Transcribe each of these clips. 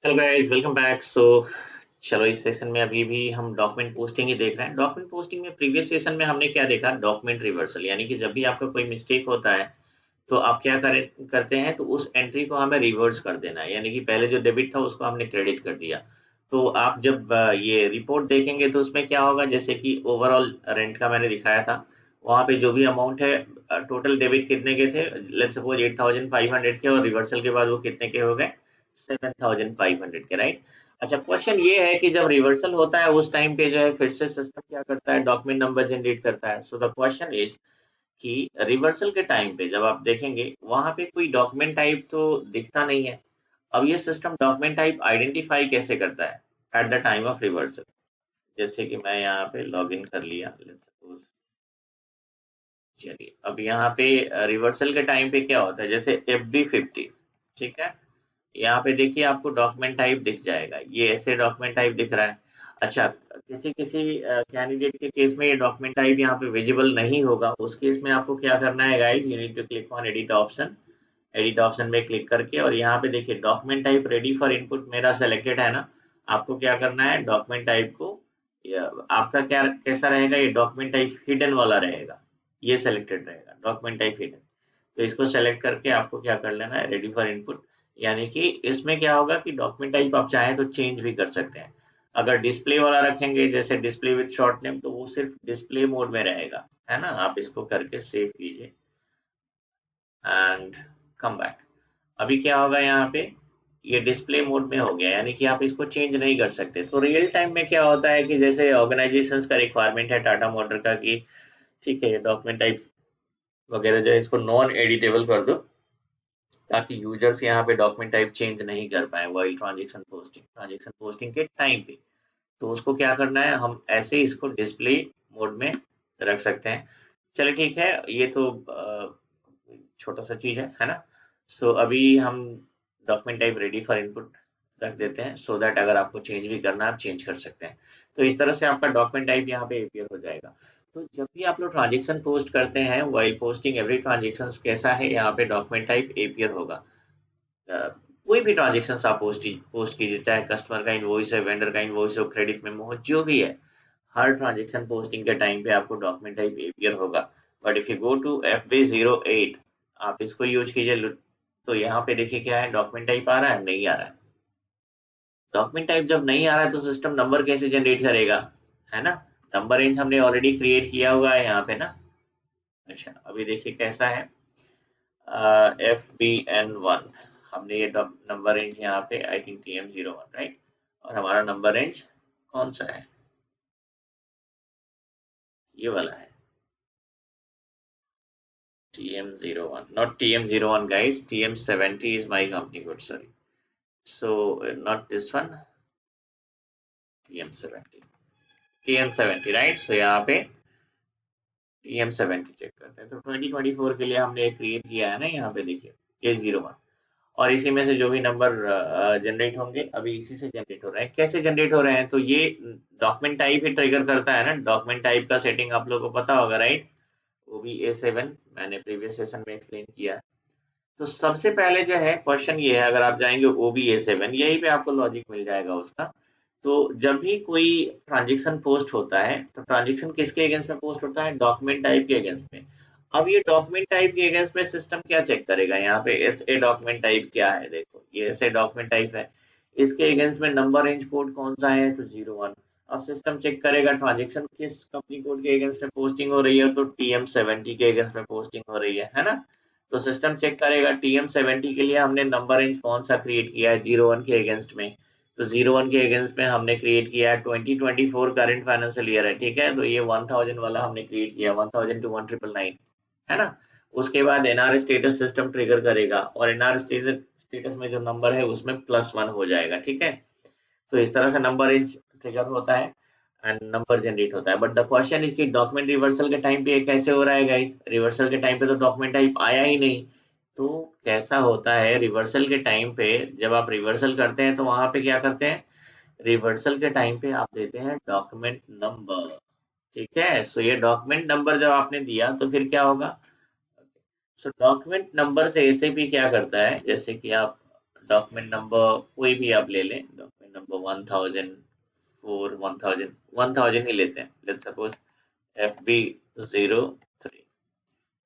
Hello guys, welcome back. चलो इस session में अभी भी हम डॉक्यूमेंट पोस्टिंग ही देख रहे हैं। डॉक्यूमेंट पोस्टिंग में प्रीवियस सेशन में हमने क्या देखा? डॉक्यूमेंट रिवर्सल, यानी कि जब भी आपका कोई मिस्टेक होता है तो आप क्या करते हैं, तो उस एंट्री को हमें रिवर्स कर देना है, यानी कि पहले जो डेबिट था उसको हमने क्रेडिट कर दिया। तो आप जब ये रिपोर्ट देखेंगे तो उसमें क्या होगा, जैसे कि ओवरऑल रेंट का मैंने दिखाया था, वहां पे जो भी अमाउंट है, टोटल डेबिट कितने के थे, लेट्स सपोज 8500 के, और रिवर्सल के बाद वो कितने के हो गए? 7500 के, राइट। अच्छा, क्वेश्चन ये है कि जब रिवर्सल होता है उस टाइम पे जो है फिर से सिस्टम क्या करता है? डॉक्यूमेंट नंबर जनरेट करता है। सो द क्वेश्चन इज कि रिवर्सल के टाइम पे जब आप देखेंगे वहां पे कोई डॉक्यूमेंट टाइप तो दिखता नहीं है। अब ये सिस्टम डॉक्यूमेंट टाइप आइडेंटिफाई कैसे करता है at the time of reversal? जैसे कि मैं यहाँ पे लॉग इन कर लिया, लेट्स सपोज। चलिए, अब यहाँ पे रिवर्सल के टाइम पे क्या होता है, जैसे FB50, ठीक है। यहाँ पे देखिए आपको डॉक्यूमेंट टाइप दिख जाएगा, ये ऐसे डॉक्यूमेंट टाइप दिख रहा है। अच्छा, किसी किसी कैंडिडेट के केस में ये डॉक्यूमेंट टाइप यहाँ पे विजिबल नहीं होगा, उस केस में आपको क्या करना है guys? You need to click on edit option. Edit option में क्लिक करके, और यहाँ पे देखिए document type ready for input मेरा सेलेक्टेड है ना। आपको क्या करना है, डॉक्यूमेंट टाइप को, आपका क्या कैसा रहेगा, ये डॉक्यूमेंट टाइप हिडन वाला रहेगा, ये सेलेक्टेड रहेगा डॉक्यूमेंट टाइप हिडन। तो इसको सेलेक्ट करके आपको क्या कर लेना है, रेडी फॉर इनपुट। यानी कि इसमें क्या होगा कि डॉक्यूमेंट टाइप आप चाहें तो चेंज भी कर सकते हैं। अगर डिस्प्ले वाला रखेंगे, जैसे डिस्प्ले विद शॉर्ट नेम, तो वो सिर्फ डिस्प्ले मोड में रहेगा, है ना। आप इसको करके सेव कीजिए एंड कम बैक। अभी क्या होगा यहाँ पे, ये डिस्प्ले मोड में हो गया, यानी कि आप इसको चेंज नहीं कर सकते। तो रियल टाइम में क्या होता है कि जैसे ऑर्गेनाइजेशंस का रिक्वायरमेंट है टाटा मोटर का कि ठीक है, ये डॉक्यूमेंट टाइप वगैरह जो है इसको नॉन एडिटेबल कर दो, ताकि यूजर्स यहाँ पे डॉक्यूमेंट टाइप चेंज नहीं कर पाए वाइल ट्रांजेक्शन पोस्टिंग के टाइम पे। तो उसको क्या करना है, हम ऐसे इसको डिस्प्ले मोड में रख सकते हैं। चलिए ठीक है, ये तो छोटा सा चीज है ना। अभी हम document type ready for input रख देते हैं, सो दैट अगर आपको चेंज भी करना है आप चेंज कर सकते हैं। तो इस तरह से आपका डॉक्यूमेंट टाइप यहाँ पे एपियर हो जाएगा। तो जब भी आप लोग ट्रांजेक्शन पोस्ट करते हैं, वाइल पोस्टिंग एवरी ट्रांजेक्शन कैसा है, यहाँ पे डॉक्यूमेंट टाइप एपियर होगा। कोई भी ट्रांजेक्शन आप पोस्ट कीजिए, चाहे कस्टमर का इनवॉइस है, वेंडर का इनवॉइस हो, क्रेडिट मेमो हो, जो भी है, हर ट्रांजेक्शन पोस्टिंग के टाइम पे आपको डॉक्यूमेंट टाइप एपियर होगा। But if you go to FB08, आप इसको यूज कीजिए, तो यहाँ पे देखिए क्या है, डॉक्यूमेंट टाइप आ रहा है, नहीं आ रहा है। डॉक्यूमेंट टाइप जब नहीं आ रहा है तो सिस्टम नंबर कैसे जनरेट करेगा, है ना। नंबर रेंज हमने ऑलरेडी क्रिएट किया हुआ है यहाँ पे ना। अच्छा, अभी देखिए कैसा है, FBN1, हमने ये नंबर रेंज यहाँ पे आई थिंक TM01, राइट। और हमारा नंबर रेंज कौन सा है? ये वाला है, TM01, not TM01 guys, TM70 is my company code, sorry. Not this one, TM70, TM70, right? यहाँ पे TM70 चेक करते हैं, तो 2024 के लिए हमने क्रिएट किया है ना, यहाँ पे देखिए K01। और इसी में से जो भी नंबर जनरेट होंगे, अभी इसी से जनरेट हो रहे हैं। कैसे जनरेट हो रहे हैं, तो ये डॉक्यूमेंट टाइप ही ट्रिगर करता है ना। डॉक्यूमेंट टाइप का सेटिंग आप लोगों को पता होगा, राइट। OBA7 मैंने प्रीवियस सेशन में एक्सप्लेन किया है। तो सबसे पहले जो है क्वेश्चन ये है, अगर आप जाएंगे OBA7, यहीं पे आपको लॉजिक मिल जाएगा उसका। तो जब भी कोई ट्रांजेक्शन पोस्ट होता है, तो ट्रांजेक्शन किसके अगेंस्ट में पोस्ट होता है? डॉक्यूमेंट टाइप के अगेंस्ट में। अब ये डॉक्यूमेंट टाइप के अगेंस्ट में सिस्टम क्या चेक करेगा, यहाँ पे SA डॉक्यूमेंट टाइप क्या है, देखो ये SA डॉक्यूमेंट टाइप है। इसके अगेंस्ट में नंबर रेंज कोड कौन सा है, तो 01। अब सिस्टम चेक करेगा ट्रांजेक्शन किस कंपनी कोड के अगेंस्ट में पोस्टिंग हो रही है, तो TM70 के अगेंस्ट में पोस्टिंग हो रही है ना। तो सिस्टम चेक करेगा TM70 के लिए हमने नंबर रेंज कौन सा क्रिएट किया है, 01 के अगेंस्ट में। तो 01 के अगेंस्ट में हमने क्रिएट किया है 2024 करंट फाइनेंशियल ईयर है, ठीक है। तो ये 1000 वाला हमने क्रिएट किया, 1000 to 1999, है ना। उसके बाद NR स्टेटस सिस्टम ट्रिगर करेगा, और NR स्टेटस में जो नंबर है उसमें +1 हो जाएगा, ठीक है। तो इस तरह से नंबर रेंज ट्रिगर होता है एंड नंबर जनरेट होता है। बट द क्वेश्चन इज कि डॉक्यूमेंट रिवर्सल के टाइम पे ये कैसे हो रहा है गाइस? रिवर्सल के टाइम पे तो डॉक्यूमेंट टाइप आया ही नहीं। तो कैसा होता है रिवर्सल के टाइम पे, जब आप रिवर्सल करते हैं तो वहां पे क्या करते हैं, रिवर्सल के टाइम पे आप देते हैं डॉक्यूमेंट नंबर, ठीक है। ये डॉक्यूमेंट नंबर जब आपने दिया तो फिर क्या होगा, डॉक्यूमेंट नंबर से एसएपी क्या करता है, जैसे कि आप डॉक्यूमेंट नंबर कोई भी आप ले लें, डॉक्यूमेंट नंबर 1004 1000 ही लेते हैं, लेट्स सपोज FB03,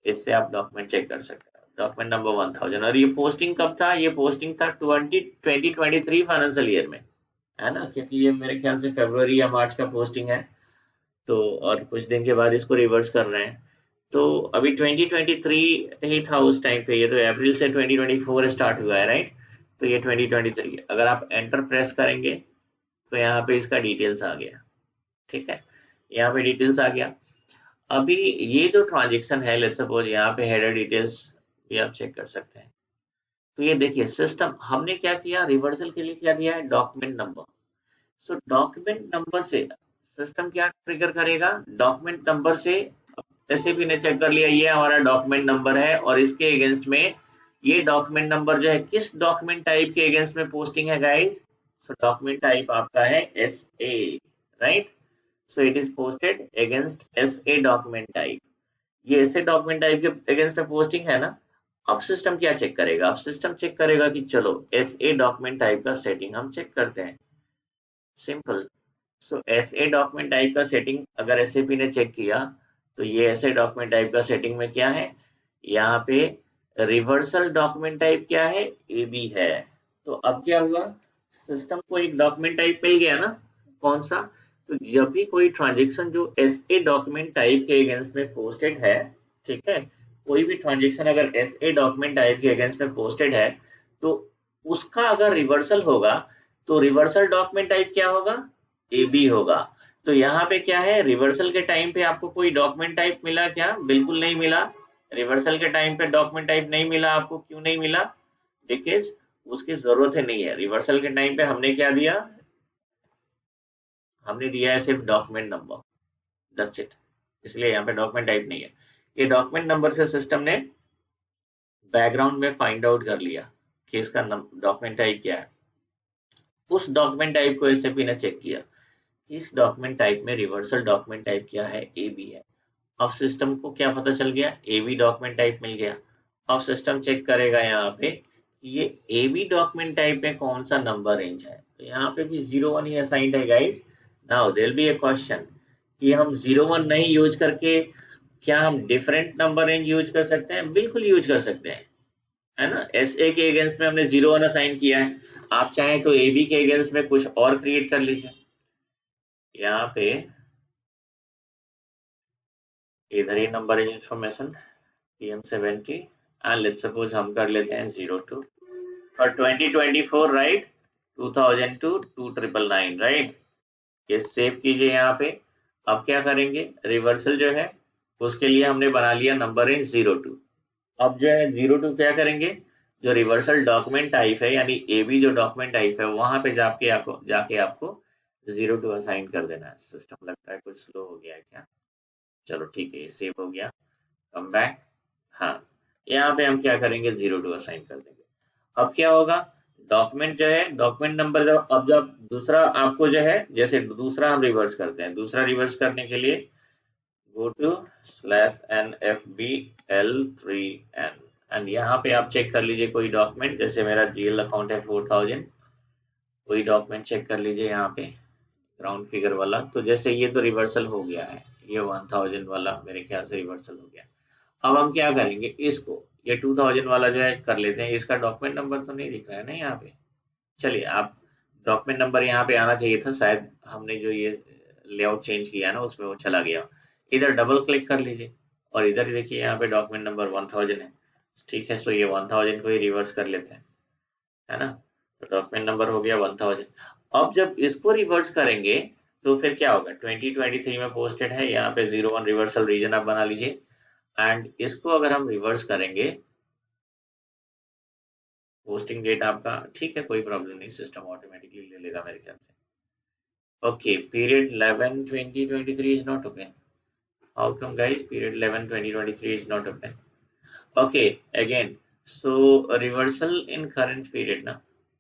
इससे आप डॉक्यूमेंट चेक कर सकते हैं, डॉक्यूमेंट नंबर 1000। और ये पोस्टिंग कब था? ये पोस्टिंग था 2023 फाइनेंशियल ईयर में, है ना, क्योंकि ये मेरे ख्याल से फरवरी या मार्च का पोस्टिंग है, तो और कुछ दिन के बाद इसको रिवर्स कर रहे हैं। तो अभी 2023 ही था उस टाइम पे, ये तो अप्रैल से 2024 स्टार्ट हुआ है, राइट? तो ये 2023, अगर आप एंटर प्रेस करेंगे तो यहाँ पे इसका डिटेल्स आ गया, ठीक है, यहाँ पे डिटेल्स आ गया। अभी ये जो ट्रांजेक्शन है, लेट्स सपोज यहाँ पे हेडर डिटेल्स भी आप चेक कर सकते हैं। तो ये देखिए सिस्टम हमने क्या किया, रिवर्सल के लिए क्या दिया है, डॉक्यूमेंट नंबर। सो डॉक्यूमेंट नंबर से सिस्टम क्या ट्रिगर करेगा, डॉक्यूमेंट नंबर से एसएपी ने चेक कर लिया ये हमारा डॉक्यूमेंट नंबर है, और इसके अगेंस्ट में ये डॉक्यूमेंट नंबर जो है किस डॉक्यूमेंट टाइप के अगेंस्ट में पोस्टिंग है गाइस। सो डॉक्यूमेंट टाइप आपका है SA, right? So it is posted against SA document type. ये ऐसे डॉक्यूमेंट टाइप के अगेंस्ट में पोस्टिंग है ना। अब सिस्टम क्या चेक करेगा, अब सिस्टम चेक करेगा कि चलो एसए डॉक्यूमेंट टाइप का सेटिंग हम चेक करते हैं, सिंपल। सो एसए डॉक्यूमेंट टाइप का सेटिंग अगर एसएपी ने चेक किया, तो ये ऐसे डॉक्यूमेंट टाइप का सेटिंग में क्या है, यहाँ पे रिवर्सल डॉक्यूमेंट टाइप क्या है, एबी है। तो अब क्या हुआ, सिस्टम को एक डॉक्यूमेंट टाइप मिल गया ना, कौन सा, तो जब भी कोई ट्रांजेक्शन जो एसए डॉक्यूमेंट टाइप के अगेंस्ट में पोस्टेड है, ठीक है, कोई भी ट्रांजेक्शन अगर एसए डॉक्यूमेंट टाइप के अगेंस्ट में पोस्टेड है, तो उसका अगर रिवर्सल होगा, तो रिवर्सल डॉक्यूमेंट टाइप क्या होगा, एबी होगा। तो यहाँ पे क्या है, रिवर्सल के टाइम पे आपको कोई डॉक्यूमेंट टाइप मिला क्या, बिल्कुल नहीं मिला। रिवर्सल के टाइम पे डॉक्यूमेंट टाइप नहीं मिला आपको, क्यों नहीं मिला, बिकॉज उसकी जरूरत ही नहीं है। रिवर्सल के टाइम पे हमने क्या दिया, हमने दिया है सिर्फ डॉक्यूमेंट नंबर, दैट्स इट। इसलिए यहाँ पे डॉक्यूमेंट टाइप नहीं है। ये डॉक्यूमेंट नंबर से सिस्टम ने बैकग्राउंड में फाइंड आउट कर लिया कि इसका डॉक्यूमेंट टाइप क्या है। उस डॉक्यूमेंट टाइप को एसएपी ने चेक किया, इस डॉक्यूमेंट टाइप में रिवर्सल डॉक्यूमेंट टाइप क्या है, एबी है। अब सिस्टम को क्या पता चल गया, एबी डॉक्यूमेंट टाइप मिल गया। अब सिस्टम चेक करेगा यहाँ पे कि ये एबी डॉक्यूमेंट टाइप में कौन सा नंबर रेंज है। तो यहाँ पे भी 01 ही असाइंड है guys. Now there be a question कि हम 01 नहीं यूज करके क्या हम डिफरेंट नंबर रेंज यूज कर सकते हैं, बिल्कुल यूज कर सकते हैं, है ना। एस ए के अगेंस्ट में हमने 01 असाइन किया है, आप चाहें तो ए बी के अगेंस्ट में कुछ और क्रिएट कर लीजिए। यहाँ पे इधर ही number range information PM70 and let's suppose हम कर लेते हैं 02 और 2024, राइट, 2002 2999, राइट। ये सेव कीजिए यहाँ पे। अब क्या करेंगे, रिवर्सल जो है उसके लिए हमने बना लिया नंबर रेंज 02। अब जो है 02 क्या करेंगे, जो रिवर्सल डॉक्यूमेंट टाइप है यानी एबी जो डॉक्यूमेंट टाइप है वहां पे जाके आपको 02 असाइन कर देना है। सिस्टम लगता है कुछ स्लो हो गया है क्या, चलो ठीक है, ये सेव हो गया, कम बैक। हाँ, यहाँ पे हम क्या करेंगे, 02 असाइन कर देंगे। अब क्या होगा, डॉक्यूमेंट जो है डॉक्यूमेंट नंबर जब अब जब दूसरा आपको जो है, जैसे दूसरा हम रिवर्स करते हैं, दूसरा रिवर्स करने के लिए गो टू /NFBL3N एंड यहाँ पे आप चेक कर लीजिए कोई डॉक्यूमेंट, जैसे मेरा GL अकाउंट है 4000, कोई डॉक्यूमेंट चेक कर लीजिए यहाँ पे ग्राउंड फिगर वाला। तो जैसे ये तो रिवर्सल हो गया है, ये 1000 वाला मेरे ख्याल से रिवर्सल हो गया। अब हम क्या करेंगे, इसको ये 2000 वाला जो है कर लेते हैं। इसका डॉक्यूमेंट नंबर तो नहीं दिख रहा है ना यहाँ पे, चलिए आप डॉक्यूमेंट नंबर यहाँ पे आना चाहिए था, शायद हमने जो ये लेआउट चेंज किया ना उसमें वो चला गया। इधर डबल क्लिक कर लीजिए और इधर देखिए यहाँ पे डॉक्यूमेंट नंबर 1000 है, ठीक है। सो ये 1000 को ही रिवर्स कर लेते हैं, है ना। तो डॉक्यूमेंट नंबर हो गया 1000। अब जब इसको रिवर्स करेंगे तो फिर क्या होगा, 2023 में पोस्टेड है, यहाँ पे 01 रिवर्सल रीजन आप बना लीजिए एंड इसको अगर हम रिवर्स करेंगे, पोस्टिंग डेट आपका ठीक है, कोई प्रॉब्लम नहीं, सिस्टम ऑटोमेटिकली ले लेगा मेरे ख्याल से। Okay, period 11/20/23 is not open. How come guys, period 11/20/23 is not open? Okay, again, so reversal in current period ना,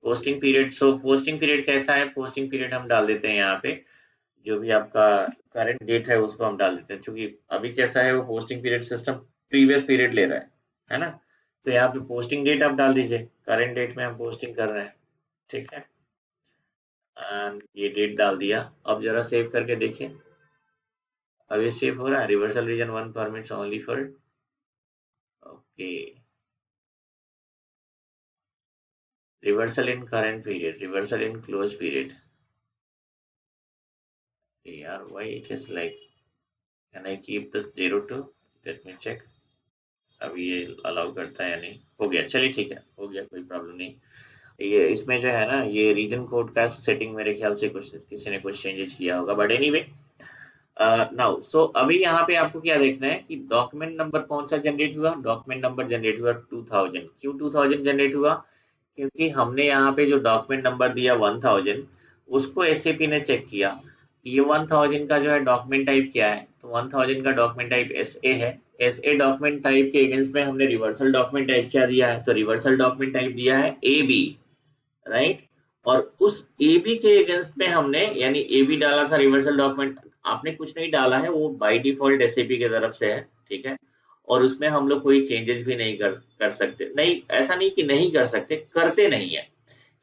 पोस्टिंग पीरियड। सो पोस्टिंग पीरियड कैसा है, पोस्टिंग पीरियड हम डाल देते हैं यहाँ पे, जो भी आपका करंट डेट है उसको हम डाल देते हैं, क्योंकि अभी कैसा है वो posting period system previous period ले रहा है ना। तो यहाँ पे पोस्टिंग डेट आप डाल दीजिए, करंट डेट में हम पोस्टिंग कर रहे हैं, ठीक है। एंड ये डेट डाल दिया। अब जरा सेव करके देखिए, अभी सेव हो रहा है। Reversal reason 1 permits only for, okay, reversal in current period, reversal in close period. यार why it is like, can I keep this 02, let me check. अभी ये अलाउ करता है या नहीं, हो गया, चलिए ठीक है, हो गया, कोई प्रॉब्लम नहीं। ये इसमें जो है ना, ये रीजन कोड का सेटिंग मेरे ख्याल से कुछ किसी ने कुछ चेंजेस किया होगा, बट एनीवे नाउ सो अभी यहाँ पे आपको क्या देखना है कि डॉक्यूमेंट नंबर कौन सा जनरेट हुआ। डॉक्यूमेंट नंबर जनरेट हुआ 2000। क्यों 2000 जनरेट हुआ? क्योंकि हमने यहाँ पे जो डॉक्यूमेंट नंबर दिया 1000, उसको एसएपी ने चेक किया कि ये 1000 का जो है डॉक्यूमेंट टाइप क्या है, तो 1000 का डॉक्यूमेंट टाइप एसए है। एसए डॉक्यूमेंट टाइप के अगेंस्ट में हमने रिवर्सल डॉक्यूमेंट टाइप क्या दिया है, तो रिवर्सल डॉक्यूमेंट टाइप दिया है ए बी, राइट। और उस ए बी के अगेंस्ट में हमने यानी ए बी डाला था रिवर्सल डॉक्यूमेंट, आपने कुछ नहीं डाला है, वो बाय डिफॉल्ट एसएपी की तरफ से है, ठीक है। और उसमें हम लोग कोई चेंजेस भी नहीं कर सकते, नहीं ऐसा नहीं कि नहीं कर सकते, करते नहीं है,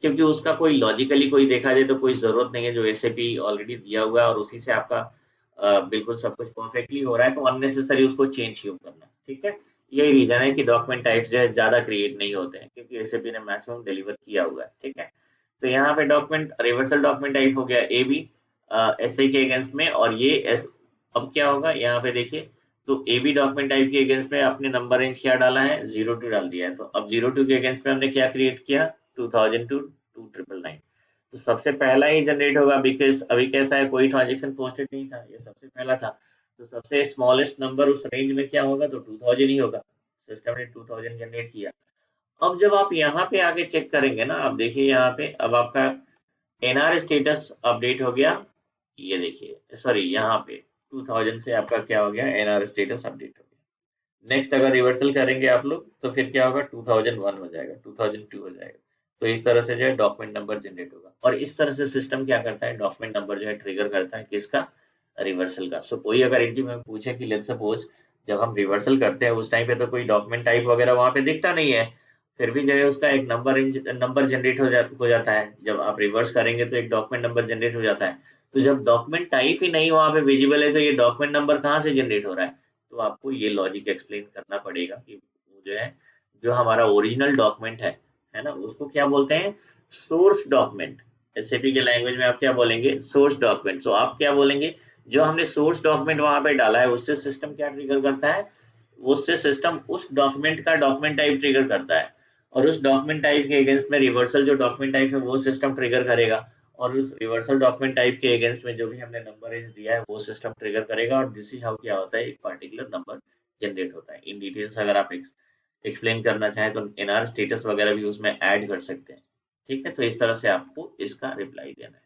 क्योंकि उसका कोई लॉजिकली कोई देखा जाए तो कोई जरूरत नहीं है, जो एसएपी ऑलरेडी दिया हुआ है और उसी से आपका बिल्कुल सब कुछ परफेक्टली हो रहा है, तो अननेसेसरी उसको चेंज क्यों करना, ठीक है। यही रीजन है कि डॉक्यूमेंट टाइप्स जो है ज्यादा क्रिएट नहीं होते हैं, क्योंकि एसएपी ने मैक्सिमम डिलीवर किया हुआ है, ठीक है। तो यहाँ पे डॉक्यूमेंट रिवर्सल डॉक्यूमेंट टाइप हो गया ए बी एसए के अगेंस्ट में, और ये एस, अब क्या होगा यहाँ पे देखिए, तो ए बी डॉक्यूमेंट टाइप के अगेंस्ट में आपने नंबर रेंज क्या डाला है, 02 डाल दिया है, तो अब 02 के अगेंस्ट में हमने क्या क्रिएट किया, 2000 टू 2999। तो सबसे पहला ही जनरेट होगा, बिकॉज अभी कैसा है, कोई ट्रांजेक्शन पोस्टेड नहीं था, ये सबसे पहला था, तो सबसे स्मॉलेस्ट नंबर उस रेंज में क्या होगा, तो 2000 ही होगा। सिस्टम ने 2000 जनरेट किया। अब जब आप यहाँ पे आगे चेक करेंगे ना, आप देखिए यहाँ पे अब आपका एनआर स्टेटस अपडेट हो गया, ये देखिए, सॉरी यहाँ पे 2000 से आपका क्या हो गया, एनआर स्टेटस अपडेट हो गया। नेक्स्ट अगर रिवर्सल करेंगे आप लोग तो फिर क्या होगा, 2001 हो जाएगा, 2002 हो जाएगा। तो इस तरह से जो है डॉक्यूमेंट नंबर जनरेट होगा, और इस तरह से सिस्टम क्या करता है, डॉक्यूमेंट नंबर जो है ट्रिगर करता है किसका, रिवर्सल का। सो कोई अगर इंटरव्यू में पूछे कि लेट्स सपोज जब हम रिवर्सल करते हैं उस टाइम पे तो कोई डॉक्यूमेंट टाइप वगैरह वहां पे दिखता नहीं है, फिर भी जो है उसका एक नंबर जनरेट हो जाता है। जब आप रिवर्स करेंगे तो एक डॉक्यूमेंट नंबर जनरेट हो जाता है। तो जब डॉक्यूमेंट टाइप ही नहीं वहां पे विजिबल है, तो ये डॉक्यूमेंट नंबर कहाँ से जनरेट हो रहा है, तो आपको ये लॉजिक एक्सप्लेन करना पड़ेगा कि वो जो है, जो हमारा ओरिजिनल डॉक्यूमेंट है ना, उसको क्या बोलते हैं, सोर्स डॉक्यूमेंट। एसएपी के लैंग्वेज में आप क्या बोलेंगे, सोर्स डॉक्यूमेंट। सो आप क्या बोलेंगे, जो हमने सोर्स डॉक्यूमेंट वहां पे डाला है उससे सिस्टम क्या ट्रिगर करता है, उससे सिस्टम उस डॉक्यूमेंट का डॉक्यूमेंट टाइप ट्रिगर करता है, और उस डॉक्यूमेंट टाइप के अगेंस्ट में रिवर्सल जो डॉक्यूमेंट टाइप है वो सिस्टम ट्रिगर करेगा, और उस रिवर्सल डॉक्यूमेंट टाइप के अगेंस्ट में जो भी हमने नंबर रेंज दिया है वो सिस्टम ट्रिगर करेगा, और दिस इज हाउ क्या होता है, एक पर्टिकुलर नंबर जनरेट होता है। इन डिटेल्स अगर आप एक्सप्लेन करना चाहें तो एनआर स्टेटस वगैरह भी उसमें ऐड कर सकते हैं, ठीक है। तो इस तरह से आपको इसका रिप्लाई देना है।